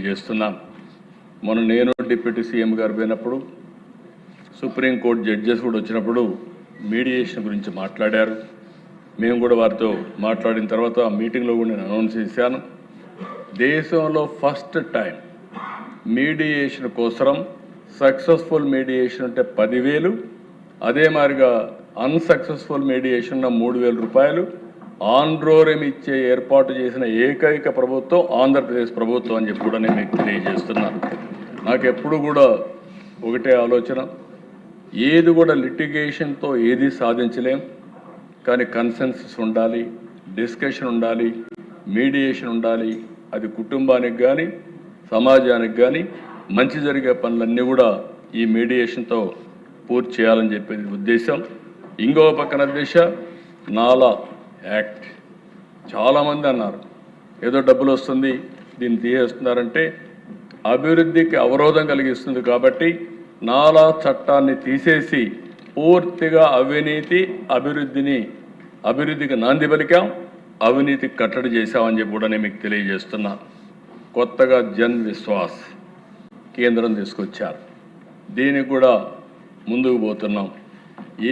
చేస్తున్నాను. మొన్న నేను డిప్యూటీ సీఎం గారు పోయినప్పుడు సుప్రీంకోర్టు జడ్జెస్ కూడా వచ్చినప్పుడు మీడియేషన్ గురించి మాట్లాడారు. మేము కూడా వారితో మాట్లాడిన తర్వాత ఆ మీటింగ్లో కూడా నేను అనౌన్స్ చేశాను. దేశంలో ఫస్ట్ టైం మీడియేషన్ కోసం సక్సెస్ఫుల్ మీడియేషన్ అంటే 10,000, అదే మాదిరిగా అన్సక్సెస్ఫుల్ మీడియేషన్ 3,000 రూపాయలు ఆండ్రోరం ఇచ్చే ఏర్పాటు చేసిన ఏకైక ప్రభుత్వం ఆంధ్రప్రదేశ్ ప్రభుత్వం అని చెప్పి కూడా నేను మీకు తెలియజేస్తున్నాను. నాకు ఎప్పుడు కూడా ఒకటే ఆలోచన, ఏది కూడా లిటిగేషన్తో ఏది సాధించలేం, కానీ కన్సెన్సస్ ఉండాలి, డిస్కషన్ ఉండాలి, మీడియేషన్ ఉండాలి. అది కుటుంబానికి కానీ సమాజానికి కానీ మంచి జరిగే పనులన్నీ కూడా ఈ మీడియేషన్తో పూర్తి చేయాలని చెప్పేది ఉద్దేశం. ఇంకో పక్కన దిశ నాలా యాక్ట్. చాలామంది అన్నారు ఏదో డబ్బులు వస్తుంది దీన్ని తీసేస్తున్నారంటే అభివృద్ధికి అవరోధం కలిగిస్తుంది కాబట్టి నాలా చట్టాన్ని తీసేసి పూర్తిగా అభివృద్ధికి నాంది పలికాం, అవినీతికి కట్టడి చేశామని చెప్పి కూడా నేను మీకు తెలియజేస్తున్నా. కొత్తగా జన్ విశ్వాస్ కేంద్రం తీసుకొచ్చారు, దీనికి కూడా ముందుకు పోతున్నాం.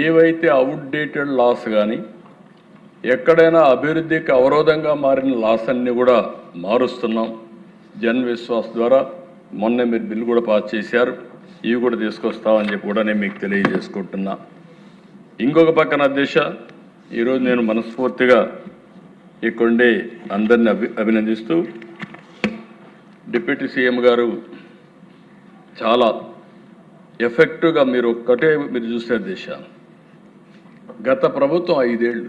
ఏవైతే అవుట్డేటెడ్ లాస్ కానీ ఎక్కడైనా అభివృద్ధికి అవరోధంగా మారిన లాస్ అన్ని కూడా మారుస్తున్నాం. జన్ విశ్వాస్ ద్వారా మొన్న మీరు బిల్లు కూడా పాస్ చేశారు, ఇవి కూడా తీసుకొస్తామని చెప్పి కూడా నేను మీకు తెలియజేసుకుంటున్నా. ఇంకొక పక్కన దిశ ఈరోజు నేను మనస్ఫూర్తిగా ఇక్కడే అందరిని అభినందిస్తూ, డిప్యూటీ సీఎం గారు చాలా ఎఫెక్టివ్గా మీరు చూసే దిశ, గత ప్రభుత్వం 5 ఏళ్ళు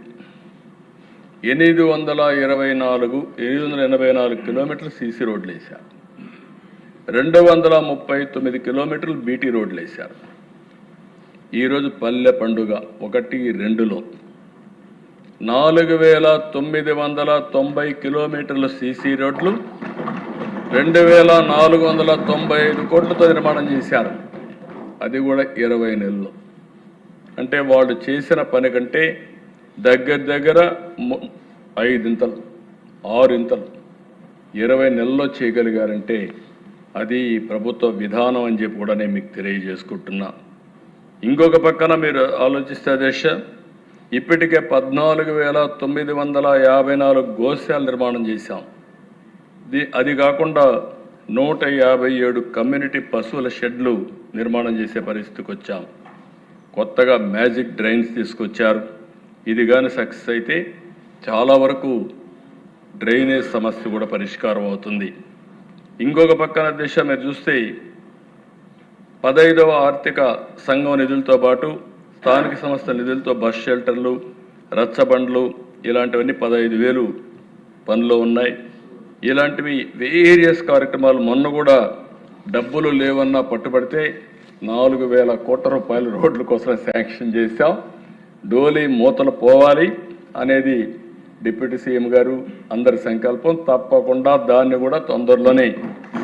884 కిలోమీటర్లు సీసీ రోడ్లు వేశారు, 239 కిలోమీటర్లు బీటీ రోడ్లు వేశారు. ఈరోజు పల్లె పండుగ 1-2లో 4,990 కిలోమీటర్ల సీసీ రోడ్లు 2,495 కోట్లతో నిర్మాణం చేశారు. అది కూడా 20 నెలల్లో. అంటే వాళ్ళు చేసిన పని కంటే దగ్గర 5 ఇంతలు 6 ఇంతలు 20 నెలల్లో చేయగలిగారంటే అది ప్రభుత్వ విధానం అని చెప్పి కూడా నేను మీకు తెలియజేసుకుంటున్నా. ఇంకొక పక్కన మీరు ఆలోచిస్తే దేశ ఇప్పటికే 14,954 గోశాల నిర్మాణం చేశాం. అది కాకుండా 157 కమ్యూనిటీ పశువుల షెడ్లు నిర్మాణం చేసే పరిస్థితికి వచ్చాం. కొత్తగా మ్యాజిక్ డ్రైన్స్ తీసుకొచ్చారు. ఇది కానీ సక్సెస్ అయితే చాలా వరకు డ్రైనేజ్ సమస్య కూడా పరిష్కారం అవుతుంది. ఇంకొక పక్కన దిశ మీరు చూస్తే 15వ ఆర్థిక సంఘం నిధులతో పాటు స్థానిక సంస్థల నిధులతో బస్ షెల్టర్లు, రచ్చబండ్లు ఇలాంటివన్నీ 15,000 పనిలో ఉన్నాయి. ఇలాంటివి వేరియస్ కార్యక్రమాలు మొన్న కూడా డబ్బులు లేవన్నా పట్టుబడితే 4,000 కోట్ల రూపాయలు రోడ్ల కోసం శాంక్షన్ చేశాం. డోలీ మూతలు పోవాలి అనేది డిప్యూటీ సీఎం గారు అందరి సంకల్పం. తప్పకుండా దాన్ని కూడా తొందరలోనే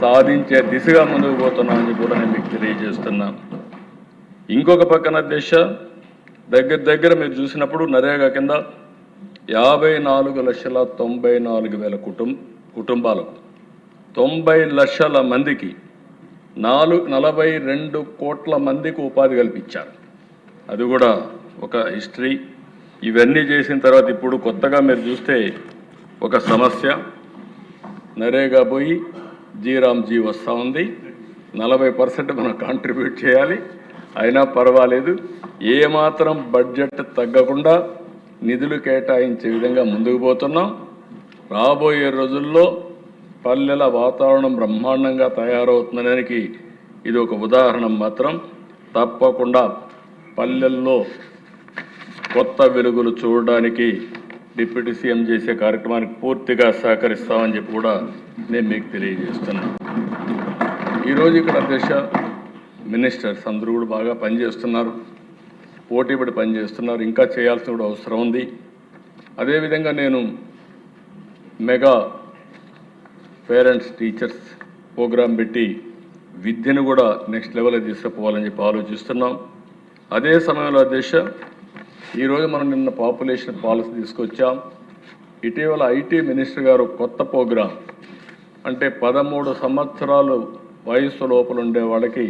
సాధించే దిశగా ముందుకు పోతున్నామని కూడా నేను మీకు తెలియజేస్తున్నాను. ఇంకొక పక్కన దిశ దగ్గర మీరు చూసినప్పుడు నరేగా కింద 54,94,000 కుటుంబాలకు 90 లక్షల మందికి 42 కోట్ల మందికి ఉపాధి కల్పించారు. అది కూడా ఒక హిస్టరీ. ఇవన్నీ చేసిన తర్వాత ఇప్పుడు కొత్తగా మీరు చూస్తే ఒక సమస్య, నరేగా పోయి జీరామ్జీ వస్తూ ఉంది. 40% మనం కాంట్రిబ్యూట్ చేయాలి. అయినా పర్వాలేదు, ఏమాత్రం బడ్జెట్ తగ్గకుండా నిధులు కేటాయించే విధంగా ముందుకు పోతున్నాం. రాబోయే రోజుల్లో పల్లెల వాతావరణం బ్రహ్మాండంగా తయారవుతుందనేది ఇది ఒక ఉదాహరణ మాత్రం. తప్పకుండా పల్లెల్లో కొత్త వెలుగులు చూడడానికి డిప్యూటీ సీఎం చేసే కార్యక్రమానికి పూర్తిగా సహకరిస్తామని చెప్పి కూడా నేను మీకు తెలియజేస్తున్నాను. ఈరోజు ఇక్కడ దేశ మినిస్టర్స్ అందరూ కూడా బాగా పనిచేస్తున్నారు, పోటీపడి పనిచేస్తున్నారు. ఇంకా చేయాల్సిన కూడా అవసరం ఉంది. అదేవిధంగా నేను మెగా పేరెంట్స్ టీచర్స్ ప్రోగ్రాం పెట్టి విద్యను కూడా నెక్స్ట్ లెవెల్లో తీసుకుపోవాలని చెప్పి ఆలోచిస్తున్నాం. అదే సమయంలో దేశ ఈరోజు మనం నిన్న పాపులేషన్ పాలసీ తీసుకొచ్చాం. ఇటీవల ఐటీ మినిస్టర్ గారు కొత్త ప్రోగ్రాం అంటే 13 సంవత్సరాలు వయసు లోపల ఉండే వాళ్ళకి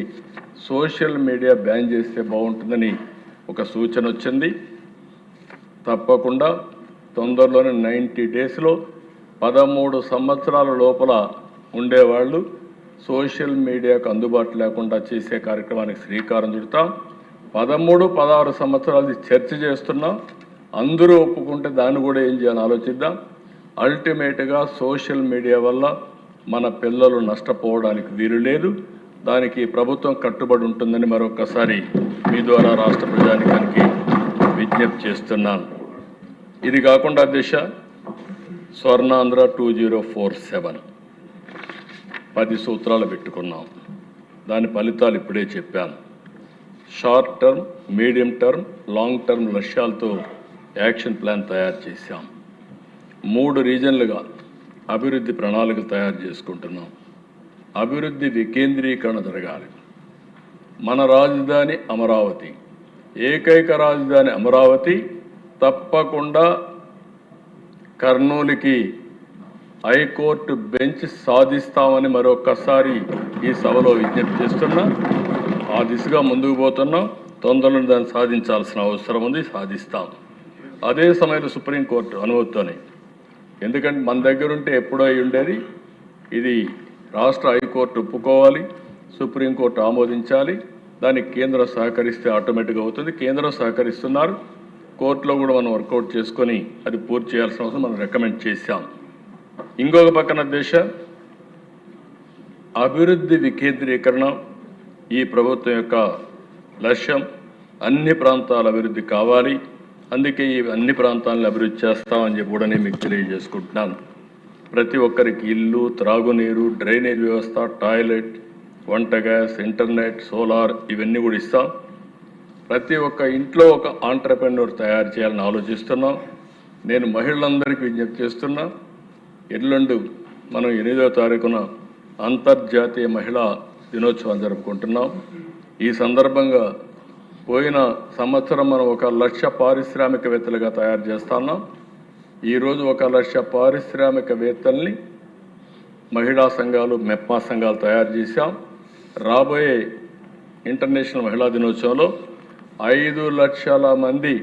సోషల్ మీడియా బ్యాన్ చేస్తే బాగుంటుందని ఒక సూచన వచ్చింది. తప్పకుండా తొందరలోనే 90 డేస్లో 13 సంవత్సరాల లోపల ఉండేవాళ్ళు సోషల్ మీడియాకు అందుబాటు లేకుండా చేసే కార్యక్రమానికి శ్రీకారం చుడతాం. 13, 16 సంవత్సరాలు చర్చ చేస్తున్నాం. అందరూ ఒప్పుకుంటే దాన్ని కూడా ఏం చేయాలని ఆలోచిద్దాం. అల్టిమేట్గా సోషల్ మీడియా వల్ల మన పిల్లలు నష్టపోవడానికి వీలు లేదు. దానికి ప్రభుత్వం కట్టుబడి ఉంటుందని మరొకసారి మీ ద్వారా రాష్ట్ర ప్రజానికానికి విజ్ఞప్తి చేస్తున్నాను. ఇది కాకుండా దిశ స్వర్ణాంధ్ర 2047 10 సూత్రాలు పెట్టుకున్నాం. దాని ఫలితాలు ఇప్పుడే చెప్పాను. Short term, medium term, long term లక్ష్యాలతో యాక్షన్ ప్లాన్ తయారు చేశాం. 3 రీజన్లుగా అభివృద్ధి ప్రణాళిక తయారు చేసుకుంటున్నాం. అభివృద్ధి వికేంద్రీకరణ జరగాలి. మన రాజధాని అమరావతి, ఏకైక రాజధాని అమరావతి. తప్పకుండా కర్నూలుకి హైకోర్టు బెంచ్ సాధిస్తామని మరొకసారి ఈ సభలో విజ్ఞప్తి చేస్తున్నా. ఆ దిశగా ముందుకు పోతున్నాం. తొందరలో దాన్ని సాధించాల్సిన అవసరం ఉంది. సాధిస్తాం. అదే సమయంలో సుప్రీంకోర్టు అనుమతితోనే, ఎందుకంటే మన దగ్గర ఉంటే ఎప్పుడో అయి ఉండేది. ఇది రాష్ట్ర హైకోర్టు ఒప్పుకోవాలి, సుప్రీంకోర్టు ఆమోదించాలి. దానికి కేంద్రం సహకరిస్తే ఆటోమేటిక్గా అవుతుంది. కేంద్రం సహకరిస్తున్నారు. కోర్టులో కూడా మనం వర్కౌట్ చేసుకొని అది పూర్తి చేయాల్సిన అవసరం మనం రికమెండ్ చేశాం. ఇంకొక పక్కన దేశ అభివృద్ధి వికేంద్రీకరణ ఈ ప్రభుత్వం యొక్క లక్ష్యం. అన్ని ప్రాంతాల అభివృద్ధి కావాలి. అందుకే ఈ అన్ని ప్రాంతాలను అభివృద్ధి చేస్తామని చెప్పి కూడా నేను మీకు తెలియజేసుకుంటున్నాను. ప్రతి ఒక్కరికి ఇల్లు, త్రాగునీరు, డ్రైనేజ్ వ్యవస్థ, టాయిలెట్, వంట గ్యాస్, ఇంటర్నెట్, సోలార్ ఇవన్నీ కూడా ఇస్తాం. ప్రతి ఒక్క ఇంట్లో ఒక ఆంటర్‌ప్రెన్యూర్ తయారు చేయాలని ఆలోచిస్తున్నాం. నేను మహిళలందరికీ విజ్ఞప్తి చేస్తున్నా. ఎల్లుండి మనం 8వ తారీఖున అంతర్జాతీయ మహిళా దినోత్సవం జరుపుకుంటున్నాం. ఈ సందర్భంగా పోయిన సంవత్సరం మనం 1,00,000 పారిశ్రామికవేత్తలుగా తయారు చేస్తున్నాం. ఈరోజు 1,00,000 పారిశ్రామికవేత్తల్ని మహిళా సంఘాలు, మెప్మా సంఘాలు తయారు చేశాం. రాబోయే ఇంటర్నేషనల్ మహిళా దినోత్సవంలో 5 లక్షల మంది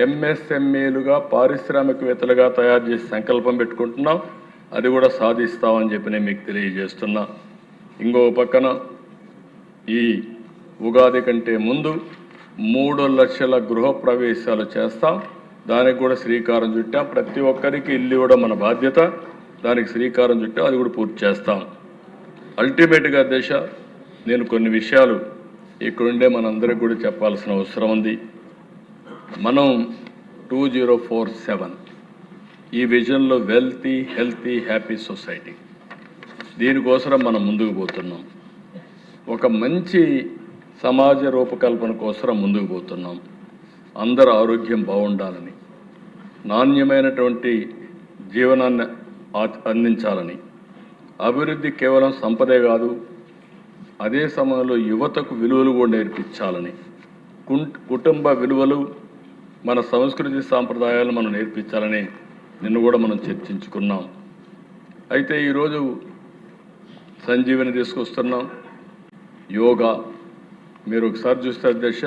ఎంఎస్ఎంఈలుగా, పారిశ్రామికవేత్తలుగా తయారు చేసి సంకల్పం పెట్టుకుంటున్నాం. అది కూడా సాధిస్తామని చెప్పి నేను మీకు తెలియజేస్తున్నా. ఇంకో పక్కన ఈ ఉగాది కంటే ముందు 3 లక్షల గృహప్రవేశాలు చేస్తాం. దానికి కూడా శ్రీకారం చుట్టాం. ప్రతి ఒక్కరికి ఇల్లు ఇవ్వడం మన బాధ్యత. దానికి శ్రీకారం చుట్టాం. అది కూడా పూర్తి చేస్తాం. అల్టిమేట్గా దేశ నేను కొన్ని విషయాలు ఇక్కడుండే మనందరికీ కూడా చెప్పాల్సిన అవసరం ఉంది. మనం 2047 ఈ విజన్లో వెల్తీ, హెల్తీ, హ్యాపీ సొసైటీ, దీనికోసం మనం ముందుకు పోతున్నాం. ఒక మంచి సమాజ రూపకల్పన కోసం ముందుకు పోతున్నాం. అందరూ ఆరోగ్యం బాగుండాలని, నాణ్యమైనటువంటి జీవనాన్ని అందించాలని. అభివృద్ధి కేవలం సంపదే కాదు, అదే సమయంలో యువతకు విలువలు కూడా నేర్పించాలని, కుటుంబ విలువలు, మన సంస్కృతి సాంప్రదాయాలు మనం నేర్పించాలని నిన్ను కూడా మనం చర్చించుకున్నాం. అయితే ఈరోజు సంజీవని తీసుకొస్తున్నాం. యోగా మీరు ఒకసారి చూస్తే అధ్యక్ష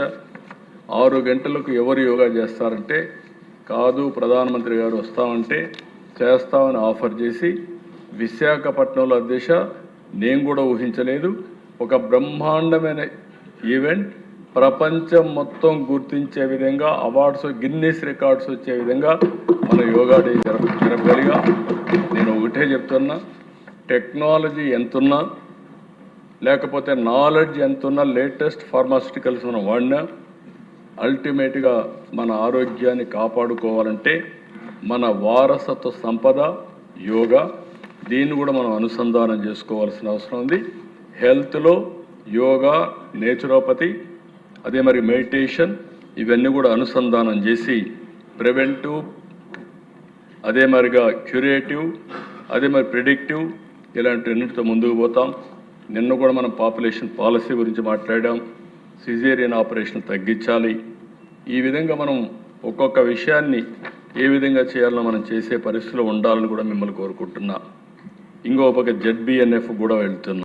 6 గంటలకు ఎవరు యోగా చేస్తారంటే, కాదు ప్రధానమంత్రి గారు వస్తామంటే చేస్తామని ఆఫర్ చేసి విశాఖపట్నంలో అధ్యక్ష నేను కూడా ఊహించలేదు. ఒక బ్రహ్మాండమైన ఈవెంట్, ప్రపంచం మొత్తం గుర్తించే విధంగా అవార్డ్స్, గిన్నీస్ రికార్డ్స్ వచ్చే విధంగా మన యోగా డే జరపగలిగా. నేను ఒకటే చెప్తున్నా, టెక్నాలజీ ఎంతున్నా, లేకపోతే నాలెడ్జ్ ఎంతున్నా, లేటెస్ట్ ఫార్మాస్యూటికల్స్ మనం వాడినా, అల్టిమేట్గా మన ఆరోగ్యాన్ని కాపాడుకోవాలంటే మన వారసత్వ సంపద యోగా, దీన్ని కూడా మనం అనుసంధానం చేసుకోవాల్సిన అవసరం ఉంది. హెల్త్లో యోగా, నేచురోపతి, అదే మరి మెడిటేషన్, ఇవన్నీ కూడా అనుసంధానం చేసి ప్రివెంటివ్, అదే మరిగా క్యూరేటివ్, అదే మరి ప్రిడిక్టివ్, ఇలాంటివన్నిటితో ముందుకు పోతాం. నిన్న కూడా మనం పాపులేషన్ పాలసీ గురించి మాట్లాడాం. సిజేరియన్ ఆపరేషన్ తగ్గించాలి. ఈ విధంగా మనం ఒక్కొక్క విషయాన్ని ఏ విధంగా చేయాలో మనం చేసే పరిస్థితిలో ఉండాలని కూడా మిమ్మల్ని కోరుకుంటున్నా. ఇంకో పక్క ZBNF కూడా వెళ్తున్నాం.